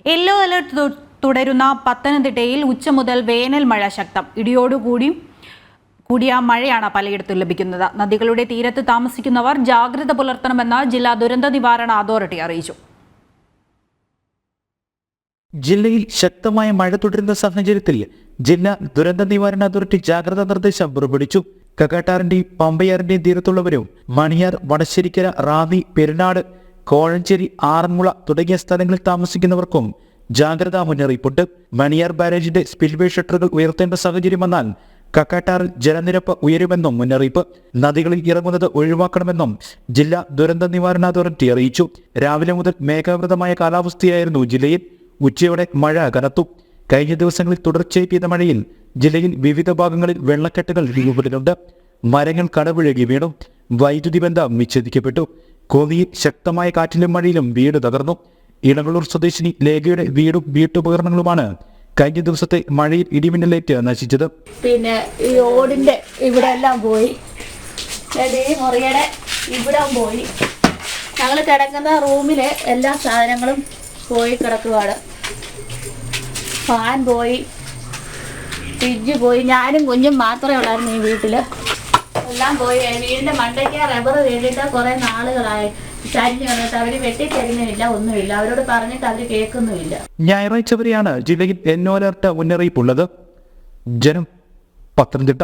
Yellow alert തുടരുന്ന പത്തനംതിട്ടയിൽ ഉച്ച മുതൽ വേനൽ മഴ ശക്തം. കൂടിയ മഴയാണ് പലയിടത്തും ലഭിക്കുന്നത്. നദികളുടെ തീരത്ത് താമസിക്കുന്നവർ ജാഗ്രത പുലർത്തണമെന്ന് ജില്ലാ ദുരന്ത നിവാരണ അതോറിറ്റി അറിയിച്ചു. ജില്ലയിൽ ശക്തമായ മഴ തുടരുന്ന സാഹചര്യത്തിൽ ജില്ലാ ദുരന്ത നിവാരണ അതോറിറ്റി ജാഗ്രതാ നിർദ്ദേശം പുറപ്പെടുവിച്ചു. കക്കാട്ടാറിന്റെയും പമ്പയാറിന്റെയും തീരത്തുള്ളവരും മണിയാർ, വടശ്ശേരിക്കര, റാന്നി, പെരുന്നാട്, കോഴഞ്ചേരി, ആറന്മുള തുടങ്ങിയ സ്ഥലങ്ങളിൽ താമസിക്കുന്നവർക്കും ജാഗ്രതാ മുന്നറിയിപ്പുണ്ട്. മണിയാർ ബാരേജിന്റെ സ്പിൽവേ ഷട്ടറുകൾ ഉയർത്തേണ്ട സാഹചര്യം വന്നാൽ കക്കാട്ടാറിൽ ജലനിരപ്പ് ഉയരുമെന്നും മുന്നറിയിപ്പ്. നദികളിൽ ഇറങ്ങുന്നത് ഒഴിവാക്കണമെന്നും ജില്ലാ ദുരന്ത നിവാരണ അതോറിറ്റി അറിയിച്ചു. രാവിലെ മുതൽ മേഘാവൃതമായ കാലാവസ്ഥയായിരുന്നു ജില്ലയിൽ. ഉച്ചയോടെ മഴ കനത്തു. കഴിഞ്ഞ ദിവസങ്ങളിൽ തുടർച്ചയായി പെയ്ത മഴയിൽ ജില്ലയിൽ വിവിധ ഭാഗങ്ങളിൽ വെള്ളക്കെട്ടുകൾ രൂപപ്പെടുന്നുണ്ട്. മരങ്ങൾ കടപുഴകി വീണു. വൈദ്യുതി ബന്ധം വിച്ഛേദിക്കപ്പെട്ടു. കോന്നിയിൽ ശക്തമായ കാറ്റിലും മഴയിലും വീട് തകർന്നു. ഇളവള്ളൂർ സ്വദേശിനി ലേഖയുടെ വീടും വീട്ടുപകരണങ്ങളുമാണ് കഴിഞ്ഞ ദിവസത്തെ മഴയിൽ ഇടിമിന്നലേറ്റ് നശിച്ചത്. പിന്നെ ഈ ഓടിന്റെ ഇവിടെ എല്ലാം പോയി, മുറിയുടെ ഇവിടെ പോയി. ഞങ്ങൾ കിടക്കുന്ന റൂമിലെ എല്ലാ സാധനങ്ങളും പോയി കിടക്കുവാണ്. ഫാൻ പോയി, ഫ്രിഡ്ജ് പോയി. ഞാനും കുഞ്ഞും മാത്രമേ ഉള്ളായിരുന്നു ഈ വീട്ടിൽ. എല്ലാം പോയി. വീടിന്റെ മണ്ടയ്ക്ക് റബ്ബർ വീണിട്ട് കുറെ നാളുകളായി. ചരിഞ്ഞു വന്നിട്ട് അവര് വെട്ടിത്തരുന്നില്ല, ഒന്നുമില്ല. അവരോട് പറഞ്ഞിട്ട് അവര് കേൾക്കുന്നുമില്ല. ഞായറാഴ്ച വരെയാണ് ജില്ലയിൽ യെല്ലോ അലർട്ട് മുന്നറിയിപ്പുള്ളത്. ജനം, പത്തനംതിട്ട.